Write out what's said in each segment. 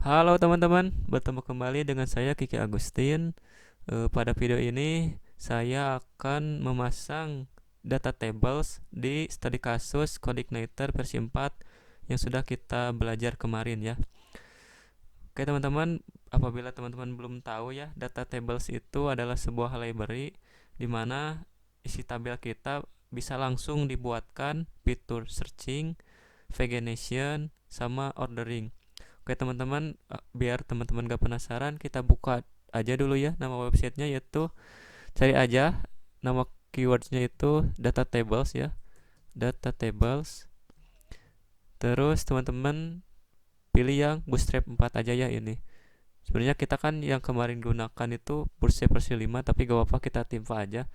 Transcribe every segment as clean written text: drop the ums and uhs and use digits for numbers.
Halo teman-teman, bertemu kembali dengan saya Kiki Agustin. Pada video ini saya akan memasang data tables di studi kasus Codeigniter versi 4 yang sudah kita belajar kemarin ya. Oke teman-teman, apabila teman-teman belum tahu ya, data tables itu adalah sebuah library di mana isi tabel kita bisa langsung dibuatkan fitur searching, pagination, sama ordering. Oke teman-teman, biar teman-teman gak penasaran, kita buka aja dulu ya nama websitenya, yaitu cari aja nama keywordsnya itu data tables ya, data tables. Terus teman-teman pilih yang Bootstrap 4 aja ya ini. Sebenarnya kita kan yang kemarin gunakan itu Bootstrap versi 5, tapi gak apa-apa kita timpa aja.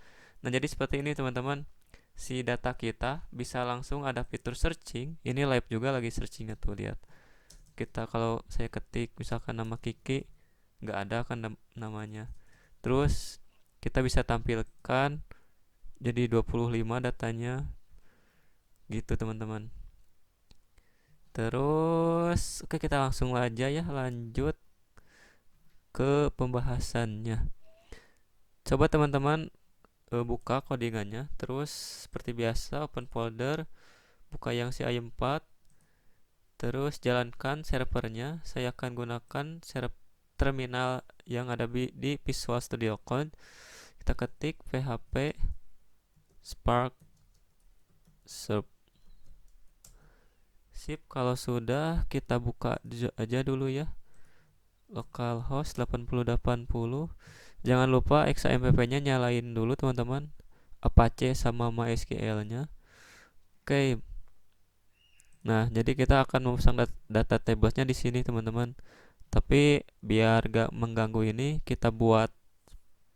Nah jadi seperti ini teman-teman, si data kita bisa langsung ada fitur searching. Ini live juga lagi searchingnya tuh, lihat. Kita kalau saya ketik misalkan nama Kiki, nggak ada kan namanya. Terus kita bisa tampilkan jadi 25 datanya gitu teman-teman. Terus oke, kita langsung aja ya lanjut ke pembahasannya. Coba teman-teman buka codingannya. Terus seperti biasa open folder, buka yang CI4. Terus jalankan servernya. Saya akan gunakan terminal yang ada di Visual Studio Code. Kita ketik php spark serve. Sip, kalau sudah kita buka aja dulu ya localhost 8080. Jangan lupa XAMPP nya nyalain dulu teman-teman, Apache sama MySQL nya. Oke, nah jadi kita akan memasang data tablesnya di sini teman-teman. Tapi biar gak mengganggu ini, kita buat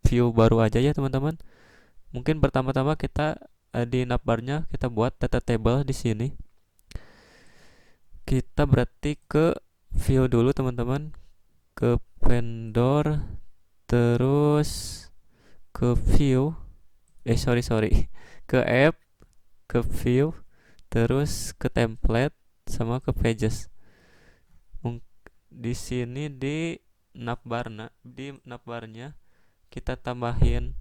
view baru aja ya teman-teman. Mungkin pertama-tama kita di navbarnya kita buat data table di sini. Kita berarti ke view dulu teman-teman, ke vendor, terus ke view, sorry, ke app, ke view, terus ke template, sama ke pages. Di sini di navbarnya kita tambahin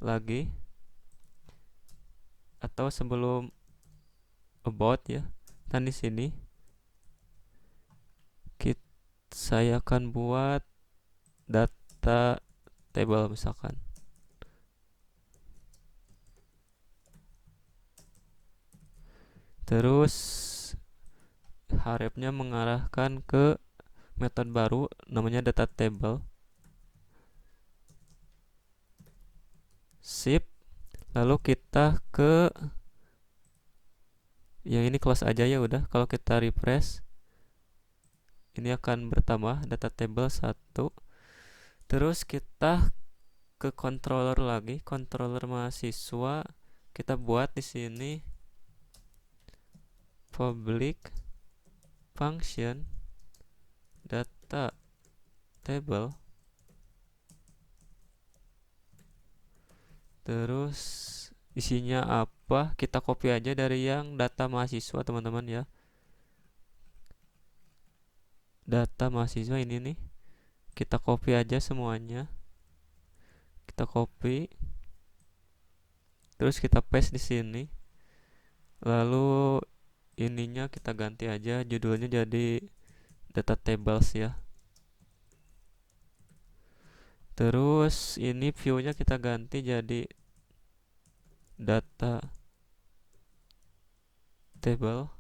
lagi, atau sebelum about ya. Dan di sini saya akan buat data table misalkan. Terus harapnya mengarahkan ke metode baru namanya data table. Sip. Lalu kita ke yang ini close aja ya udah. Kalau kita refresh, ini akan bertambah data table 1. Terus kita ke controller lagi, controller mahasiswa. Kita buat di sini public function data table. Terus isinya apa? Kita copy aja dari yang data mahasiswa teman-teman ya. Data mahasiswa ini nih. Kita copy aja semuanya. Kita copy. Terus kita paste di sini. Lalu ininya kita ganti aja, judulnya jadi data tables ya. Terus ini view-nya kita ganti jadi data table.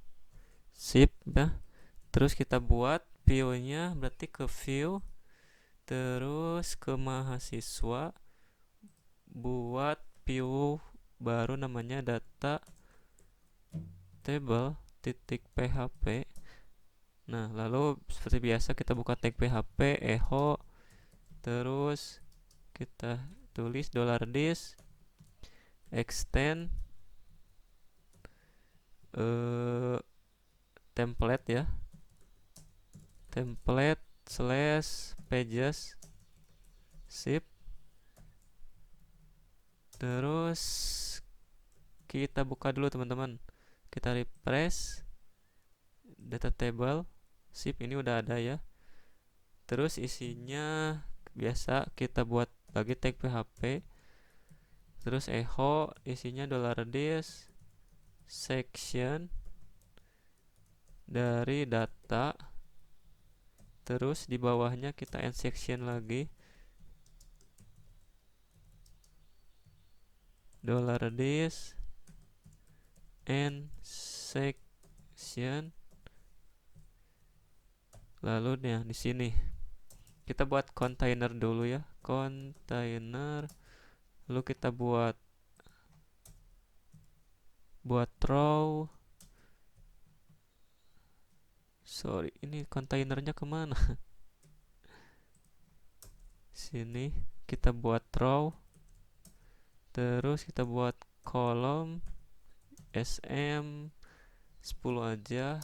Sip ya. Terus kita buat view-nya berarti ke view, terus ke mahasiswa, buat view baru namanya data table titik php. Nah lalu seperti biasa kita buka tag php echo, terus kita tulis $this extend template ya, template slash pages. Sip. Terus kita buka dulu teman-teman, kita refresh data table. Sip, ini udah ada ya. Terus isinya biasa kita buat lagi tag PHP. Terus echo isinya $this section dari data. Terus di bawahnya kita end section lagi $this end section. Lalu nih di sini kita buat container dulu ya, container. Lalu kita buat row. Sorry, ini kontainernya kemana? Sini kita buat row. Terus kita buat kolom SM 10 aja.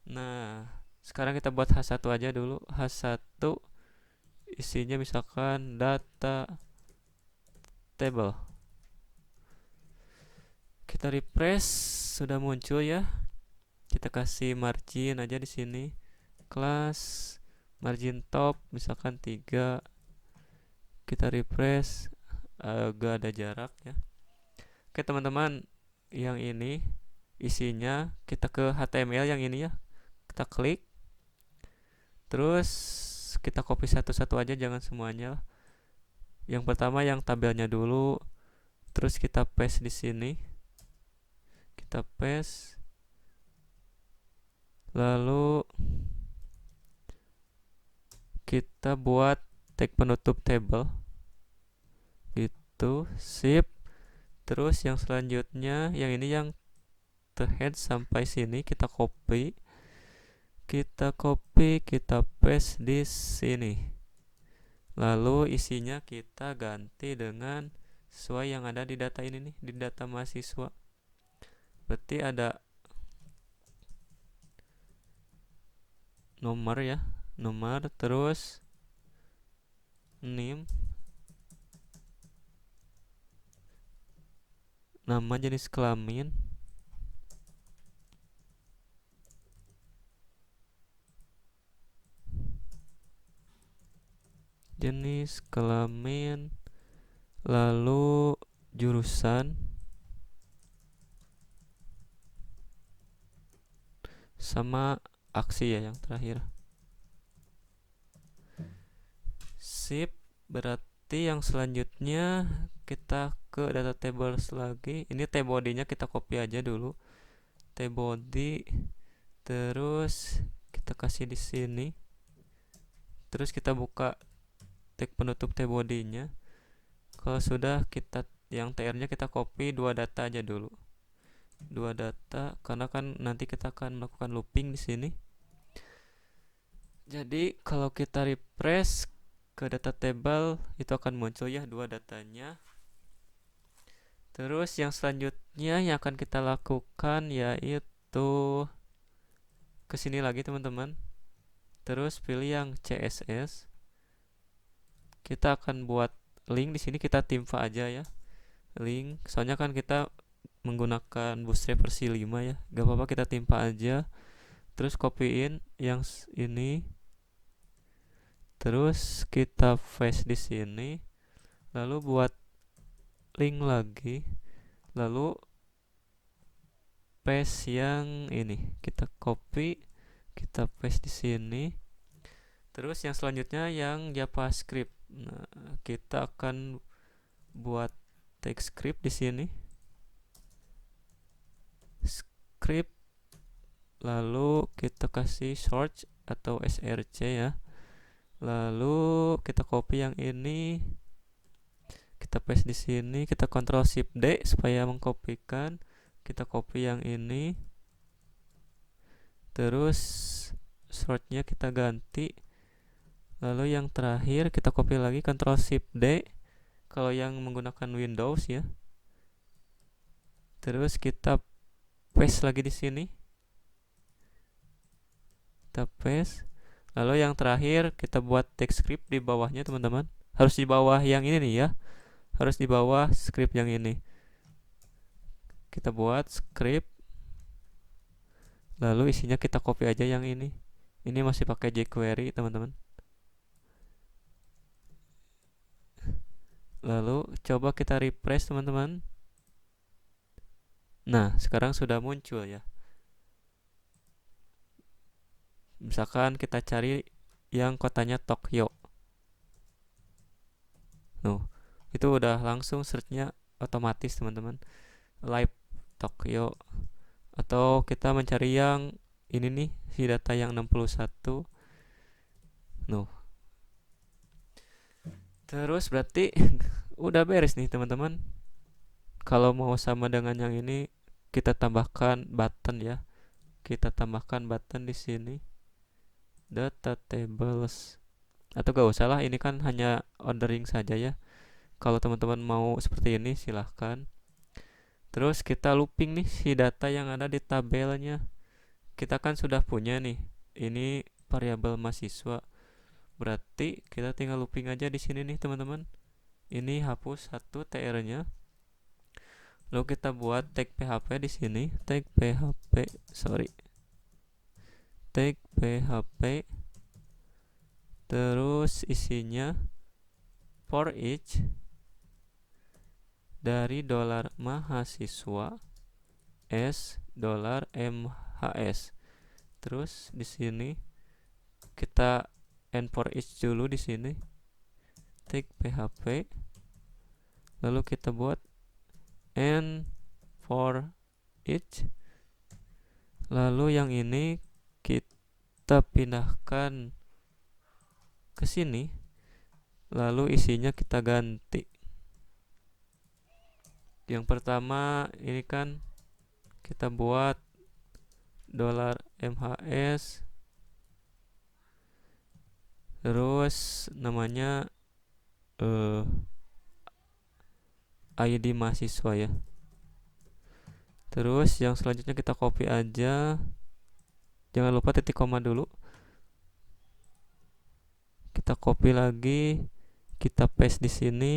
Nah, sekarang kita buat H1 aja dulu. H1 isinya misalkan data table. Kita refresh, sudah muncul ya. Kita kasih margin aja di sini. Kelas margin top misalkan 3. Kita refresh, agak ada jarak ya. Oke teman-teman, yang ini isinya kita ke HTML yang ini ya. Kita klik. Terus kita copy satu-satu aja, jangan semuanya. Yang pertama yang tabelnya dulu. Terus kita paste di sini. Kita paste. Lalu kita buat tag penutup table. Gitu, sip. Terus yang selanjutnya, yang ini yang the head sampai sini kita copy. Kita paste di sini. Lalu isinya kita ganti dengan sesuai yang ada di data ini nih, di data mahasiswa. Berarti ada nomor ya, nomor, terus name, nama jenis kelamin, lalu jurusan, sama aksi ya yang terakhir. Sip, berarti yang selanjutnya kita ke data tables lagi. Ini tbody-nya kita copy aja dulu. Tbody, terus kita kasih di sini. Terus kita buka tag penutup tbody-nya. Kalau sudah, kita yang tr-nya kita copy 2 data aja dulu. 2 data karena kan nanti kita akan melakukan looping di sini. Jadi kalau kita refresh ke data table itu akan muncul ya 2 datanya. Terus yang selanjutnya yang akan kita lakukan yaitu ke sini lagi teman-teman. Terus pilih yang CSS. Kita akan buat link di sini, kita timpa aja ya. Link, soalnya kan kita menggunakan Bootstrap versi 5 ya. Gak apa-apa, kita timpa aja. Terus copyin yang ini. Terus kita paste di sini. Lalu buat link lagi. Lalu paste yang ini. Kita copy, kita paste di sini. Terus yang selanjutnya yang JavaScript. Nah, kita akan buat text script di sini. Script, lalu kita kasih search atau src ya. Lalu kita copy yang ini, kita paste di sini, kita Ctrl Shift D supaya mengkopikan. Kita copy yang ini, terus search-nya kita ganti. Lalu yang terakhir kita copy lagi, Ctrl Shift D kalau yang menggunakan Windows ya. Terus kita paste lagi di sini. Kita paste. Lalu yang terakhir kita buat text script di bawahnya teman-teman. Harus di bawah yang ini nih ya. Harus di bawah script yang ini. Kita buat script. Lalu isinya kita copy aja yang ini. Ini masih pakai jQuery teman-teman. Lalu coba kita refresh teman-teman. Nah, sekarang sudah muncul ya. Misalkan kita cari yang kotanya Tokyo. Itu udah langsung searchnya otomatis teman-teman. Live Tokyo. Atau kita mencari yang ini nih, si data yang 61. Terus berarti udah beres nih teman-teman. Kalau mau sama dengan yang ini, kita tambahkan button ya. Kita tambahkan button di sini. Data tables. Atau gak usah lah, ini kan hanya ordering saja ya. Kalau teman-teman mau seperti ini silahkan. Terus kita looping nih si data yang ada di tabelnya. Kita kan sudah punya nih. Ini variabel mahasiswa. Berarti kita tinggal looping aja di sini nih teman-teman. Ini hapus satu tr-nya. Lalu kita buat tag php di sini. Tag php. Terus isinya for each dari $mahasiswa s $mhs. Terus di sini kita end for each dulu di sini. Tag php. Lalu kita buat end for each. Lalu yang ini kita pindahkan ke sini. Lalu isinya kita ganti. Yang pertama ini kan kita buat $mhs. Terus namanya ID mahasiswa ya. Terus yang selanjutnya kita copy aja. Jangan lupa titik koma dulu. Kita copy lagi, kita paste di sini.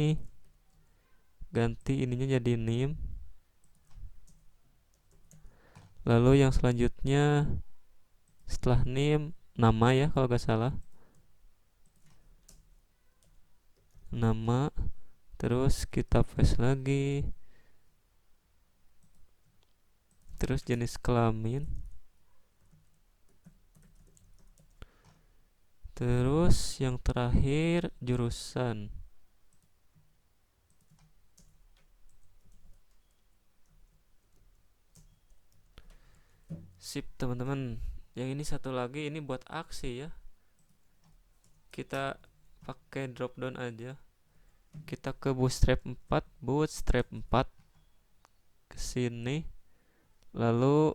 Ganti ininya jadi name. Lalu yang selanjutnya setelah name nama ya kalau gak salah. Nama. Terus kita paste lagi. Terus jenis kelamin. Terus yang terakhir jurusan. Sip teman-teman. Yang ini satu lagi, ini buat aksi ya. Kita pakai drop down aja. Kita ke bootstrap 4 ke sini. Lalu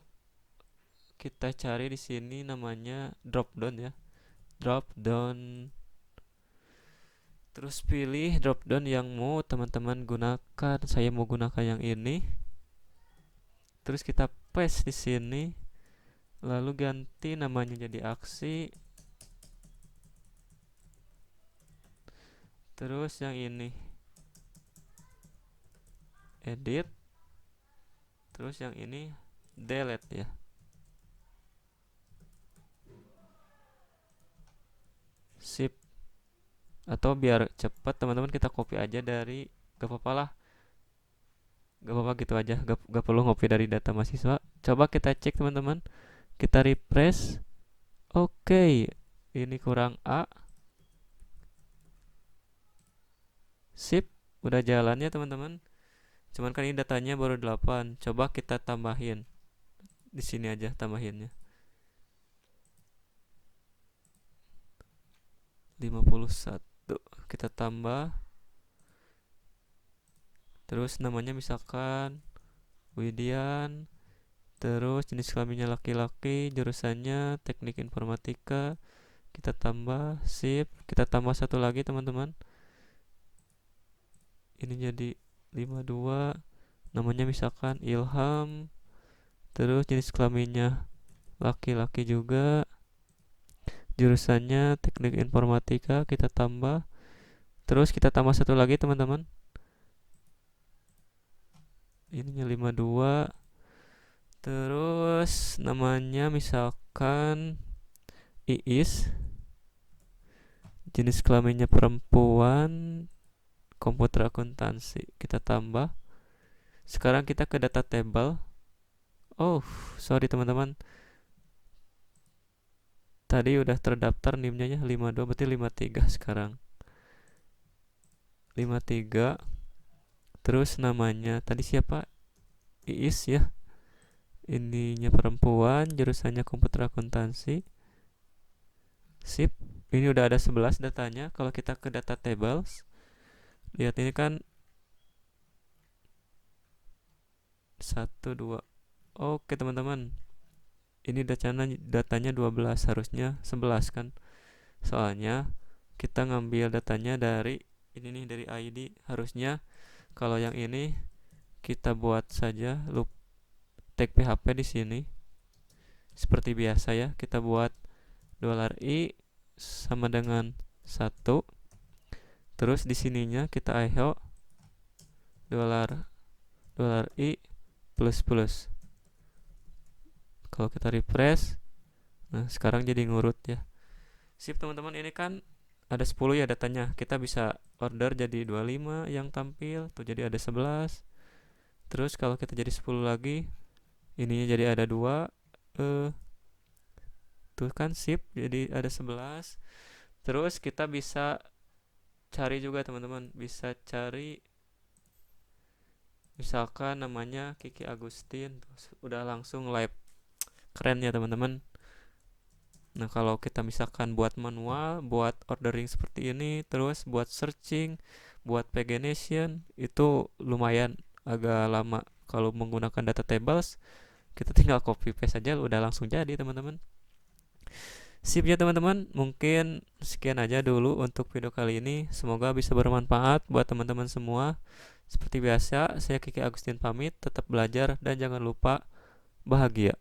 kita cari di sini namanya drop down ya. Drop down. Terus pilih drop down yang mau teman-teman gunakan. Saya mau gunakan yang ini. Terus kita paste di sini. Lalu ganti namanya jadi aksi. Terus yang ini edit. Terus yang ini delete ya. Sip. Atau biar cepat teman-teman kita copy aja dari, gak apa-apa lah, gak apa-apa gitu aja, gak perlu copy dari data mahasiswa. Coba kita cek teman-teman. Kita refresh. Oke, ini kurang A. Sip, udah jalannya teman-teman. Cuman kan ini datanya baru 8. Coba kita tambahin. Di sini aja tambahinnya. 51. Kita tambah. Terus namanya misalkan Widian. Terus jenis kelaminnya laki-laki, jurusannya teknik informatika. Kita tambah, sip. Kita tambah satu lagi teman-teman. Ini jadi 52. Namanya misalkan Ilham. Terus jenis kelaminnya laki-laki juga. Jurusannya teknik informatika, kita tambah. Terus kita tambah satu lagi teman-teman. Ininya 52. Terus namanya misalkan Iis. Jenis kelaminnya perempuan. komputer akuntansi, kita tambah. Sekarang kita ke data table. Oh, sorry teman-teman, tadi udah terdaftar NIM-nya 52, berarti 53 sekarang. 53. Terus namanya tadi siapa? Iis ya. Ininya perempuan, jurusannya komputer akuntansi. Sip. Ini udah ada 11 datanya. Kalau kita ke data tables, lihat ini kan 1 2. Oke teman-teman, ini datanya 12, harusnya 11 kan. Soalnya kita ngambil datanya dari ini nih, dari ID. Harusnya kalau yang ini kita buat saja loop tag PHP di sini. Seperti biasa ya, kita buat $i sama dengan 1. Terus di sininya kita echo $i plus. Kalau kita refresh, nah sekarang jadi ngurut ya. Sip teman-teman, ini kan ada 10 ya datanya. Kita bisa order jadi 25 yang tampil, tuh jadi ada 11. Terus kalau kita jadi 10 lagi, ininya jadi ada 2. Tuh kan sip, jadi ada 11. Terus kita bisa cari juga teman-teman, bisa cari misalkan namanya Kiki Agustin, terus udah langsung live. Keren ya teman-teman. Nah kalau kita misalkan buat manual, buat ordering seperti ini, terus buat searching, buat pagination, itu lumayan agak lama. Kalau menggunakan data tables, kita tinggal copy paste saja udah langsung jadi teman-teman. Sip ya teman-teman, mungkin sekian aja dulu untuk video kali ini. Semoga bisa bermanfaat buat teman-teman semua. Seperti biasa, saya Kiki Agustin pamit, tetap belajar dan jangan lupa bahagia.